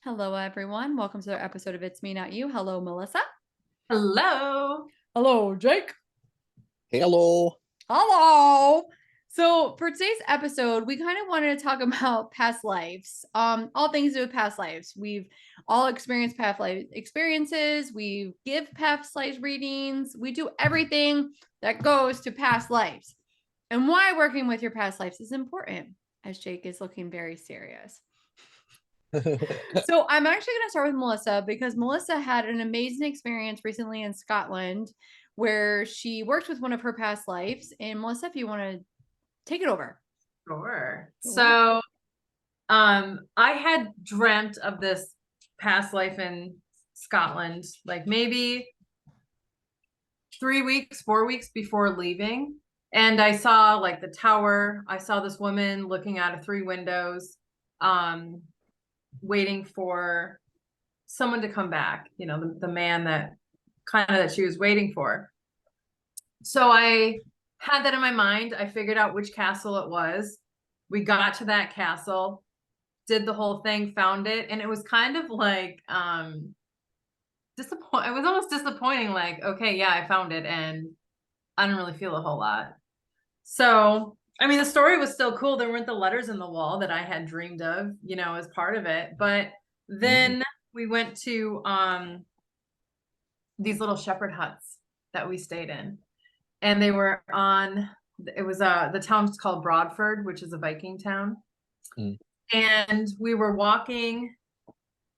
Hello, everyone. Welcome to another episode of It's Me, Not You. Hello, Melissa. Hello. Hello, Jake. Hello. Hello. So for today's episode, we kind of wanted to talk about past lives. All things to do with past lives. We've all experienced past life experiences. We give past life readings. We do everything that goes to past lives. And why working with your past lives is important, as Jake is looking very serious. So I'm actually going to start with Melissa because Melissa had an amazing experience recently in Scotland where she worked with one of her past lives. And Melissa, if you want to take it over. Sure. So, I had dreamt of this past life in Scotland, like maybe 3 weeks, 4 weeks before leaving. And I saw like the tower. I saw this woman looking out of 3 windows, waiting for someone to come back, the man that she was waiting for. So I had that in my mind. I figured out which castle it was. We got to that castle, did the whole thing, found it, and it was kind of like it was almost disappointing, like, okay, yeah, I found it and I didn't really feel a whole lot. So, I mean, the story was still cool. There weren't the letters in the wall that I had dreamed of, as part of it. But then we went to these little shepherd huts that we stayed in. And they were the town's called Broadford, which is a Viking town. And we were walking,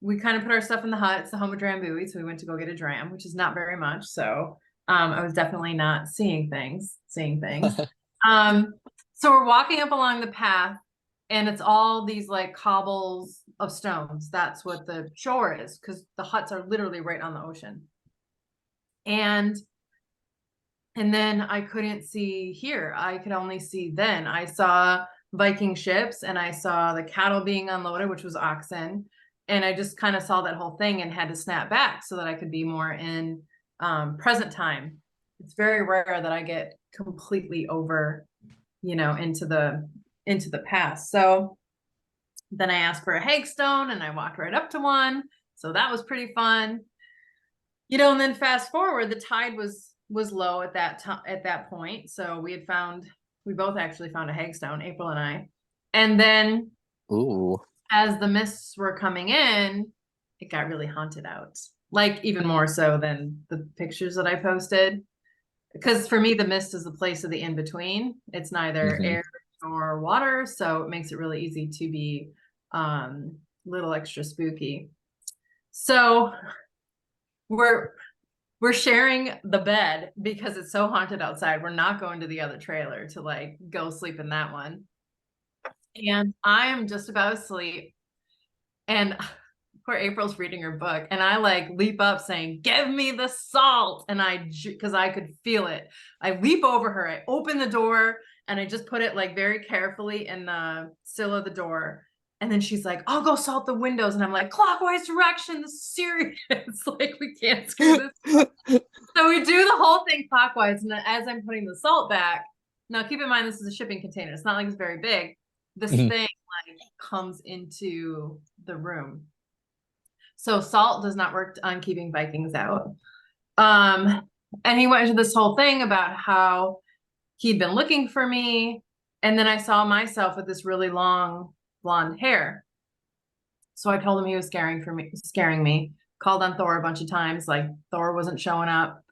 we kind of put our stuff in the hut. It's the home of Drambuie, so we went to go get a dram, which is not very much. So I was definitely not seeing things. So we're walking up along the path, and it's all these like cobbles of stones. That's what the shore is, because the huts are literally right on the ocean. And then I couldn't see here. I could only see then. I saw Viking ships and I saw the cattle being unloaded, which was oxen. And I just kind of saw that whole thing and had to snap back so that I could be more in present time. It's very rare that I get completely over, into the past. So then I asked for a hagstone and I walked right up to one. So that was pretty fun. And then fast forward, the tide was low at that point. So we both actually found a hagstone, April and I. And then as the mists were coming in, it got really haunted out. Like even more so than the pictures that I posted. Because for me, the mist is the place of the in-between. It's neither air or water. So it makes it really easy to be a little extra spooky. So we're sharing the bed because it's so haunted outside. We're not going to the other trailer to like go sleep in that one. And I am just about asleep. And poor April's reading her book. And I like leap up saying, "Give me the salt." And because I could feel it. I leap over her. I open the door and I just put it like very carefully in the sill of the door. And then she's like, "I'll go salt the windows." And I'm like, "Clockwise direction. This is serious." Like, we can't screw this. So we do the whole thing clockwise. And as I'm putting the salt back, now keep in mind, this is a shipping container. It's not like it's very big. This thing like comes into the room. So salt does not work on keeping Vikings out. And he went into this whole thing about how he'd been looking for me. And then I saw myself with this really long blonde hair. So I told him he was scaring me, called on Thor a bunch of times, like Thor wasn't showing up.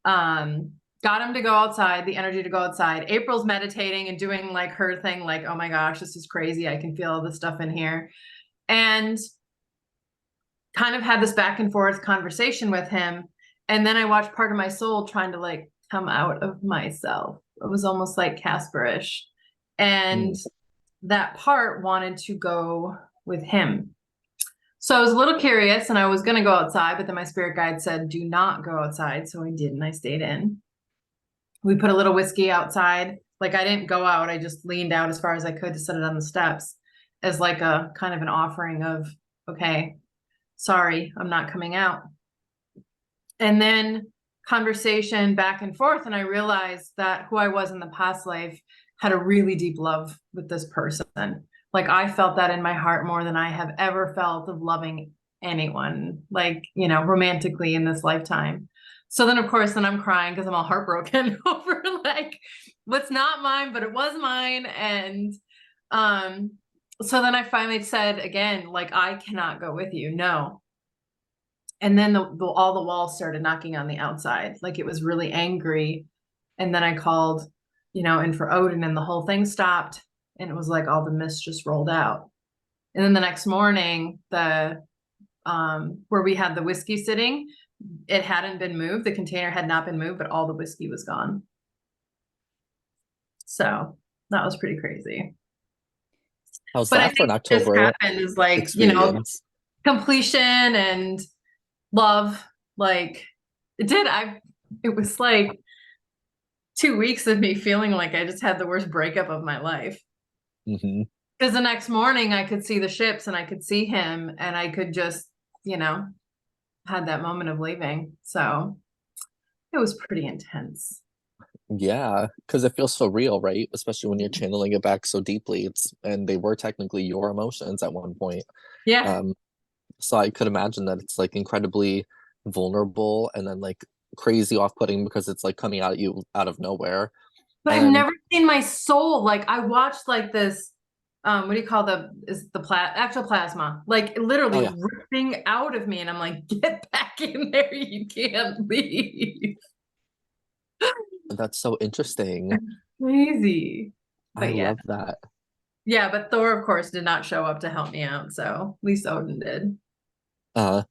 Got him to go outside, the energy to go outside. April's meditating and doing like her thing, like, "Oh my gosh, this is crazy. I can feel all this stuff in here." And kind of had this back and forth conversation with him. And then I watched part of my soul trying to like come out of myself. It was almost like Casperish. And that part wanted to go with him. So I was a little curious and I was going to go outside, but then my spirit guide said, "Do not go outside." So I didn't. I stayed in. We put a little whiskey outside. Like I didn't go out. I just leaned out as far as I could to set it on the steps as like a kind of an offering of, okay, sorry, I'm not coming out. And then conversation back and forth. And I realized that who I was in the past life had a really deep love with this person. Like I felt that in my heart more than I have ever felt of loving anyone, like, romantically in this lifetime. So then, of course, then I'm crying because I'm all heartbroken over like what's not mine, but it was mine. And so then I finally said again, like, I cannot go with you. No. And then all the walls started knocking on the outside. Like it was really angry. And then I called, in for Odin, and the whole thing stopped. And it was like all the mist just rolled out. And then the next morning, the where we had the whiskey sitting, it hadn't been moved. The container had not been moved, but all the whiskey was gone. So that was pretty crazy. How's But I that for think an what just October happened is like, experience? completion and love. Like it was like 2 weeks of me feeling like I just had the worst breakup of my life. Hmm. Because the next morning I could see the ships and I could see him and I could just, had that moment of leaving. So it was pretty intense. Yeah, because it feels so real, right? Especially when you're channeling it back so deeply. And they were technically your emotions at one point. Yeah. Um, so I could imagine that it's like incredibly vulnerable and then like crazy off-putting because it's like coming out at you out of nowhere. But I've And never seen my soul. Like I watched like this, what do you call actual plasma, like oh literally yeah, ripping out of me. And I'm like, get back in there. You can't leave. that's so interesting. Crazy. I But yeah. love that. Yeah, but Thor, of course, did not show up to help me out. So at least Odin did. Uh,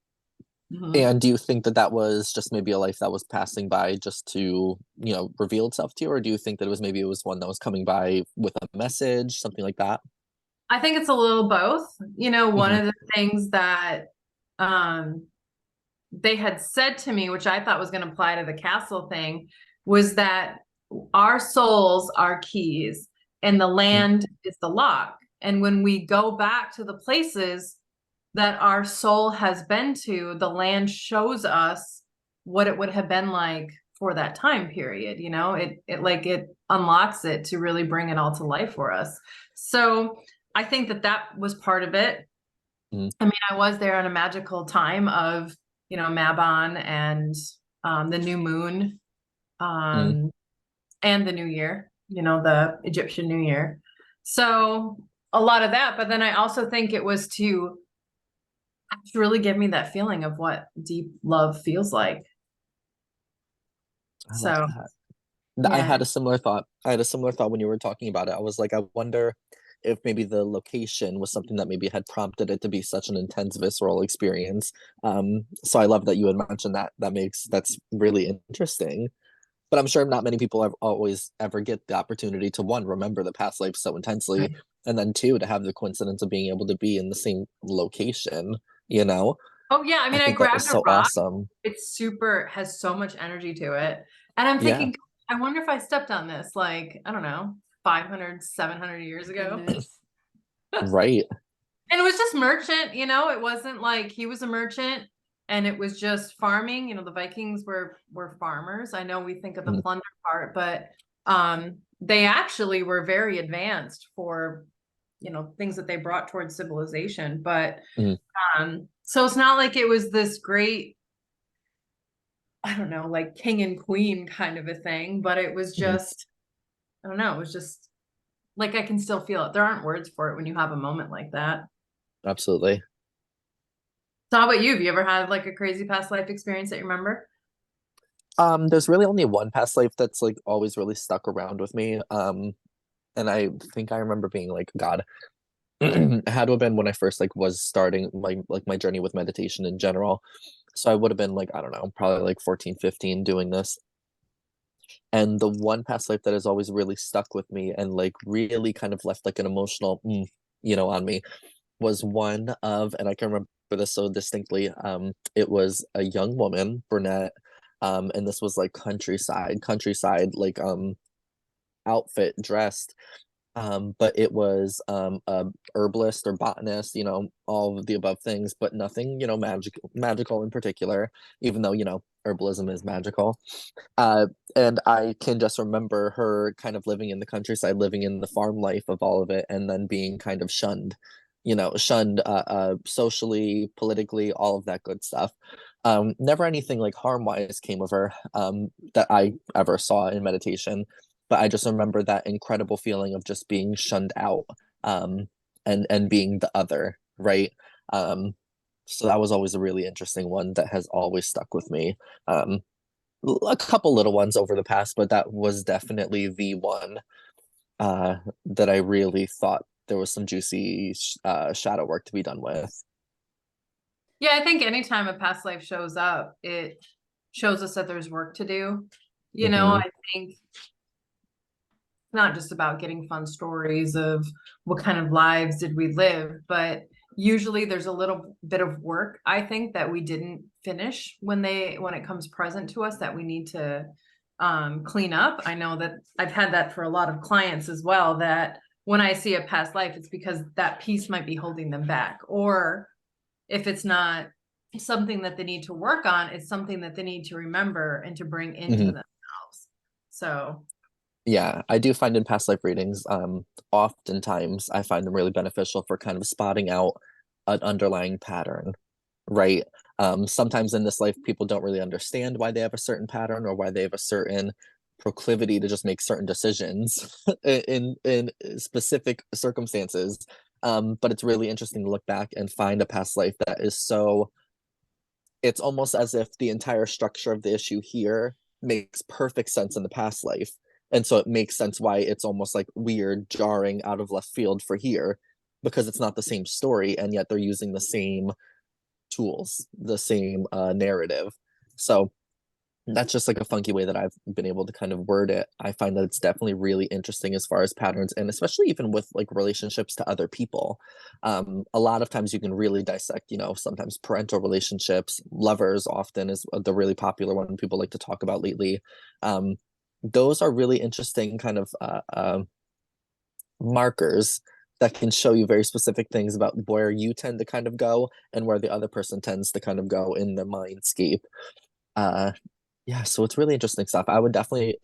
Mhm. and do you think that that was just maybe a life that was passing by just to, reveal itself to you? Or do you think that it was one that was coming by with a message, something like that? I think it's a little both. One Hmm. of the things that um they had said to me, which I thought was going to apply to the castle thing, was that our souls are keys and the land is the lock. And when we go back to the places that our soul has been to, the land shows us what it would have been like for that time period. It unlocks it to really bring it all to life for us. So I think that was part of it. Hmm. I mean, I was there in a magical time of, Mabon and the new moon, Hmm. um, and the new year, the Egyptian New Year. So a lot of that. But then I also think it was to really give me that feeling of what deep love feels like. I love So that. I yeah. had a similar thought. I had a similar thought when you were talking about it. I was like, I wonder if maybe the location was something that maybe had prompted it to be such an intense visceral experience. So I love that you had mentioned that. That's really interesting. But I'm sure not many people have always ever get the opportunity to, one, remember the past life so intensely, Right. and then two, to have the coincidence of being able to be in the same location, you know? Oh yeah. I I mean, I think that grabbed is a so rock. awesome. It's has so much energy to it. And I'm Yeah, thinking, I wonder if I stepped on this, like, I don't know, 500, 700 years ago. Goodness. right. And it was just merchant, it wasn't like he was a merchant and it was just farming. The Vikings were farmers. I know we think of the Mhm. plunder part, but they actually were very advanced for, things that they brought towards civilization. But Mhm. so it's not like it was this great, I don't know, like king and queen kind of a thing, but it was Mhm. just, I don't know, it was just like I can still feel it. There aren't words for it when you have a moment like that. Absolutely. So how about you? Have you ever had like a crazy past life experience that you remember? There's really only one past life that's like always really stuck around with me. And I think I remember being like, God, it had to have been when I first like was starting my journey with meditation in general. So I would have been like, I don't know, probably like 14, 15 doing this. And the one past life that has always really stuck with me and like really kind of left like an emotional, on me was one of, and I can remember this so distinctly. It was a young woman, brunette, and this was like countryside, like outfit dressed. But it was a herbalist or botanist, all of the above things, but nothing, magical in particular, even though, herbalism is magical. Uh, and I can just remember her kind of living in the countryside, living in the farm life of all of it, and then being kind of shunned shunned socially, politically, all of that good stuff. Never anything like harm wise came of her that I ever saw in meditation, but I just remember that incredible feeling of just being shunned out, and being the other, right? Um, so that was always a really interesting one that has always stuck with me. Um, a couple little ones over the past, but that was definitely the one that I really thought there was some juicy shadow work to be done with. Yeah, I think anytime a past life shows up, it shows us that there's work to do. Hmm. I think not just about getting fun stories of what kind of lives did we live, but usually there's a little bit of work, I think, that we didn't finish when it comes present to us that we need to clean up. I know that I've had that for a lot of clients as well, that when I see a past life, it's because that piece might be holding them back, or if it's not something that they need to work on, it's something that they need to remember and to bring into Hmm. themselves. So Yeah, I do find in past life readings, oftentimes I find them really beneficial for kind of spotting out an underlying pattern, right? Sometimes in this life, people don't really understand why they have a certain pattern or why they have a certain proclivity to just make certain decisions in specific circumstances. But it's really interesting to look back and find a past life that is so, it's almost as if the entire structure of the issue here makes perfect sense in the past life. And so it makes sense why it's almost like weird, jarring, out of left field for here, because it's not the same story, and yet they're using the same tools, the same narrative. So that's just like a funky way that I've been able to kind of word it. I find that it's definitely really interesting as far as patterns, and especially even with like relationships to other people. A lot of times you can really dissect, sometimes parental relationships, lovers often is the really popular one people like to talk about lately. Those are really interesting kind of markers that can show you very specific things about where you tend to kind of go and where the other person tends to kind of go in the mindscape. Uh, yeah, so it's really interesting stuff. I would definitely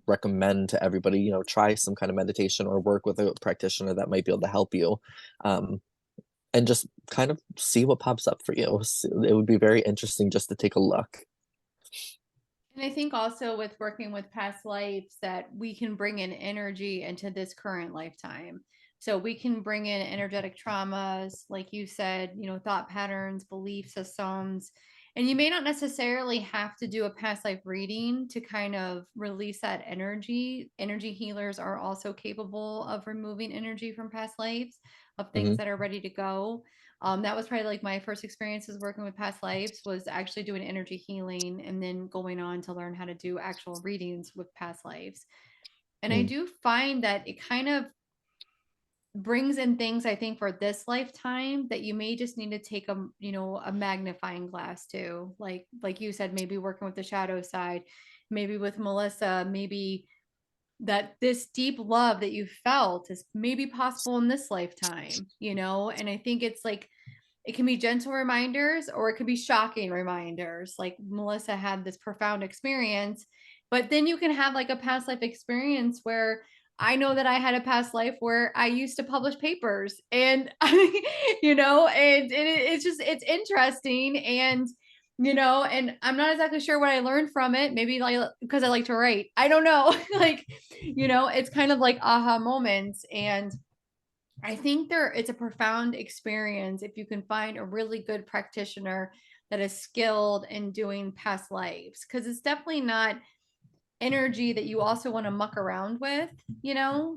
recommend to everybody, try some kind of meditation or work with a practitioner that might be able to help you. Um, and just kind of see what pops up for you. It would be very interesting just to take a look. And I think also with working with past lives that we can bring in energy into this current lifetime. So we can bring in energetic traumas, like you said, thought patterns, belief systems. And you may not necessarily have to do a past life reading to kind of release that energy. Energy healers are also capable of removing energy from past lives of things Hmm. that are ready to go. That was probably like my first experiences working with past lives was actually doing energy healing and then going on to learn how to do actual readings with past lives. And I Mm. do find that it kind of brings in things I think for this lifetime that you may just need to take a magnifying glass to, like you said, maybe working with the shadow side, maybe with Melissa, maybe that this deep love that you felt is maybe possible in this lifetime, and I think it's like it can be gentle reminders or it could be shocking reminders. Like Melissa had this profound experience, but then you can have like a past life experience where I know that I had a past life where I used to publish papers and and it's interesting and I'm not exactly sure what I learned from it. Maybe like because I like to write. I don't know. Like, it's kind of like aha moments. And I think it's a profound experience if you can find a really good practitioner that is skilled in doing past lives, because it's definitely not energy that you also want to muck around with,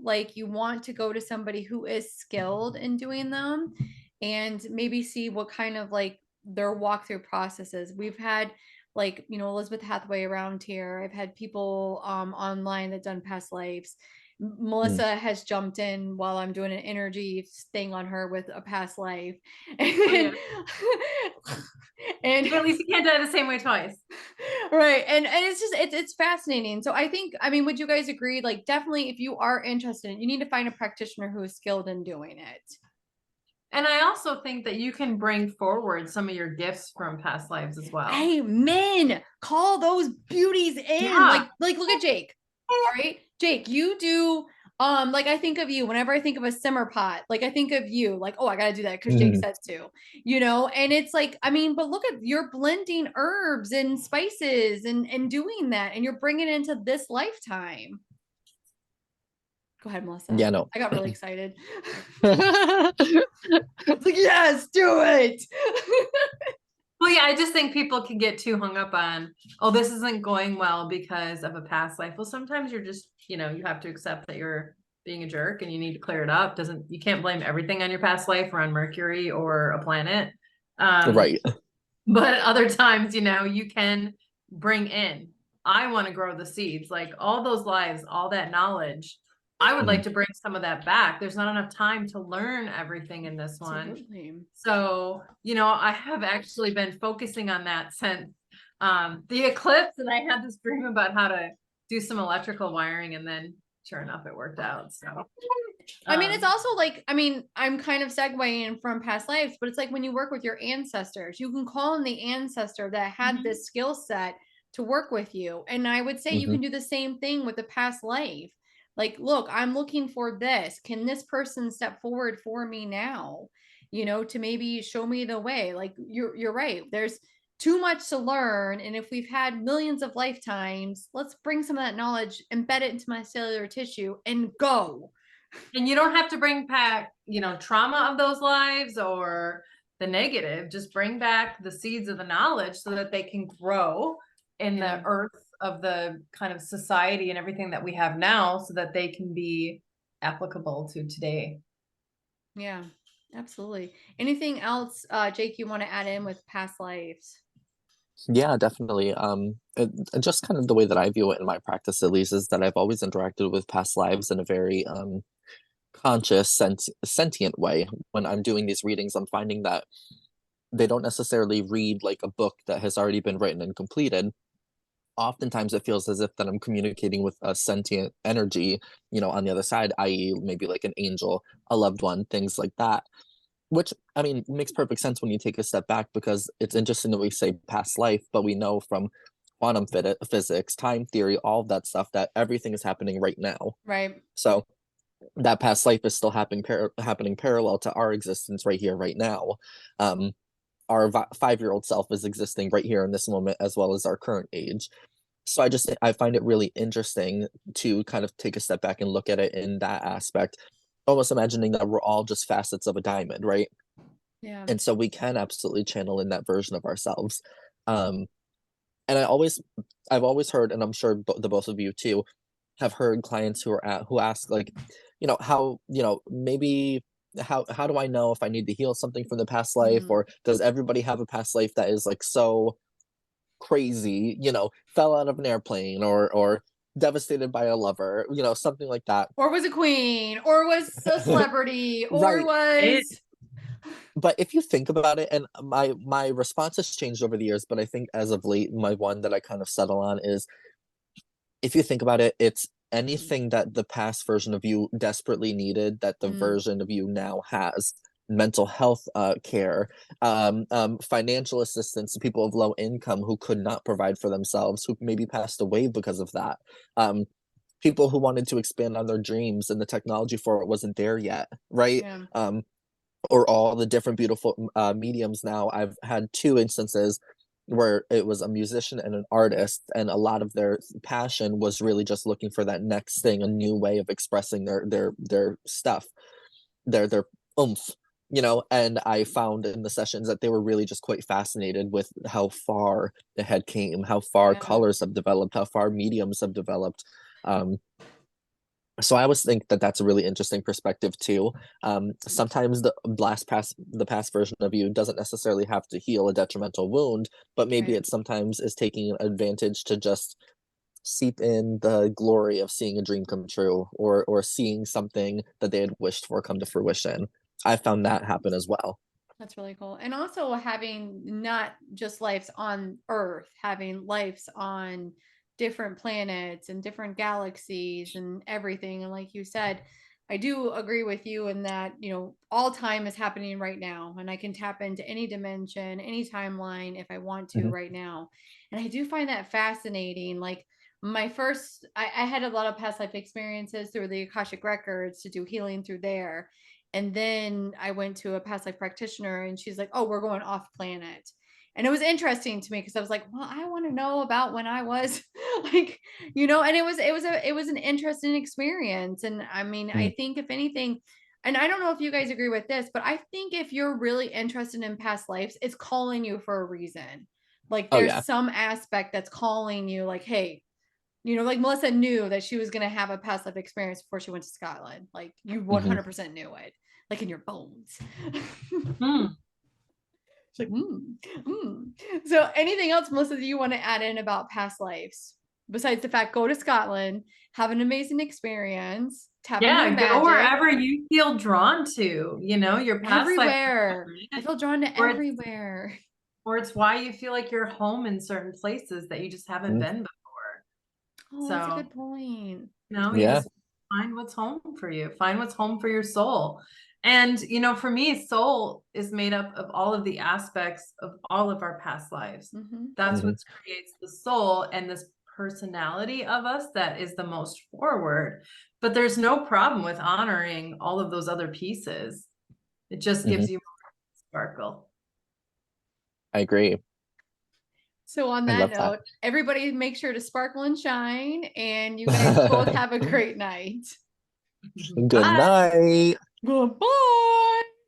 like you want to go to somebody who is skilled in doing them and maybe see what kind of like their walkthrough processes. We've had like, Elizabeth Hathaway around here. I've had people online that done past lives. Mm. Melissa has jumped in while I'm doing an energy thing on her with a past life. oh, yeah. and, and At least you can't do it the same way twice. right. And it's just it's fascinating. So I mean, would you guys agree, like definitely if you are interested, you need to find a practitioner who is skilled in doing it. And I also think that you can bring forward some of your gifts from past lives as well. Amen. Call those beauties in. Yeah. Like look at Jake. All right, Jake, you do Like I think of you whenever I think of a simmer pot, like I think of you, like, oh, I gotta do that because Jake Mhm. says to, and it's like, I mean, but look at you're blending herbs and spices and doing that, and you're bringing it into this lifetime. Go ahead, Melissa. Yeah, no. I got really excited. It's like, yes, do it. Well, yeah, I just think people can get too hung up on, oh, this isn't going well because of a past life. Well, sometimes you're just, you have to accept that you're being a jerk and you need to clear it up. You can't blame everything on your past life or on Mercury or a planet. Right. But other times, you can bring in, I want to grow the seeds, like all those lives, all that knowledge. I would like Mhm. to bring some of that back. There's not enough time to learn everything in this one. Absolutely. So, I have actually been focusing on that since the eclipse, and I had this dream about how to do some electrical wiring, and then sure enough, it worked out. So, I mean, it's also like, I mean, I'm kind of segueing from past lives, but it's like when you work with your ancestors, you can call in the ancestor that had Mhm. this skill set to work with you. And I would say you Mhm. can do the same thing with the past life. Like, look, I'm looking for this. Can this person step forward for me now? To maybe show me the way. Like you're right. There's too much to learn. And if we've had millions of lifetimes, let's bring some of that knowledge, embed it into my cellular tissue and go. And you don't have to bring back, trauma of those lives or the negative. Just bring back the seeds of the knowledge so that they can grow in Yeah. the earth of the kind of society and everything that we have now so that they can be applicable to today. Yeah, absolutely. Anything else, Jake, you want to add in with past lives? Yeah, definitely. Just kind of the way that I view it in my practice, at least, is that I've always interacted with past lives in a very conscious, sentient way. When I'm doing these readings, I'm finding that they don't necessarily read like a book that has already been written and completed. Oftentimes, it feels as if that I'm communicating with a sentient energy, on the other side, i.e., maybe like an angel, a loved one, things like that. Which, I mean, makes perfect sense when you take a step back because it's interesting that we say past life, but we know from quantum physics, time theory, all of that stuff that everything is happening right now. Right. So that past life is still happening parallel to our existence right here, right now. Um, our 5-year-old self is existing right here in this moment as well as our current age. So I find it really interesting to kind of take a step back and look at it in that aspect, almost imagining that we're all just facets of a diamond, right? Yeah. And so we can absolutely channel in that version of ourselves. Um, and I've always heard, and I'm sure the both of you too, have heard clients who ask like, how, maybe how do I know if I need to heal something from the past life, Mhm. or does everybody have a past life that is like so crazy, fell out of an airplane or devastated by a lover, something like that. Or was a queen, or was a celebrity, or Right. was But if you think about it, and my response has changed over the years, but I think as of late, my one that I kind of settle on is if you think about it, it's anything that the past version of you desperately needed that the Mm, version of you now has. Mental health care, financial assistance to people of low income who could not provide for themselves, who maybe passed away because of that. Um, People who wanted to expand on their dreams and the technology for it wasn't there yet, right? yeah. Or all the different beautiful mediums now. I've had two instances where it was a musician and an artist, and a lot of their passion was really just looking for that next thing, a new way of expressing their stuff, their oomph. And I found in the sessions that they were really just quite fascinated with how far the head came, how far Yeah. colors have developed, how far mediums have developed. Um, so I always think that that's a really interesting perspective too. Sometimes the past version of you doesn't necessarily have to heal a detrimental wound, but maybe Right. it sometimes is taking advantage to just seep in the glory of seeing a dream come true, or seeing something that they had wished for come to fruition. I found that happen as well. That's really cool. And also having not just lives on Earth, having lives on different planets and different galaxies and everything. And like you said, I do agree with you in that, all time is happening right now. And I can tap into any dimension, any timeline if I want to Mhm. right now. And I do find that fascinating. Like, I had a lot of past life experiences through the Akashic records to do healing through there. And then I went to a past life practitioner and she's like, oh, we're going off planet. And it was interesting to me because I was like, well, I want to know about when I was like, and it was an interesting experience. And I mean, I think if anything, and I don't know if you guys agree with this, but I think if you're really interested in past lives, it's calling you for a reason. Like Oh there's yeah. some aspect that's calling you, like, hey, like Melissa knew that she was going to have a past life experience before she went to Scotland. Like you 100% knew it, like in your bones. Hmm. It's like, So anything else, Melissa, that you want to add in about past lives? Besides the fact, go to Scotland, have an amazing experience, tap into your Yeah, go magic. wherever you feel drawn to, your past life. Everywhere. I feel drawn to Or it's, everywhere. or it's why you feel like you're home in certain places that you just haven't been before. Oh, that's a So, good point. you just find what's home for you. Find what's home for your soul. And, for me, soul is made up of all of the aspects of all of our past lives. That's what creates the soul and this personality of us that is the most forward. But there's no problem with honoring all of those other pieces. It just gives you more sparkle. I agree. So on I that love note, everybody make sure to sparkle and shine, and you guys both have a great night. Good night. Goodbye.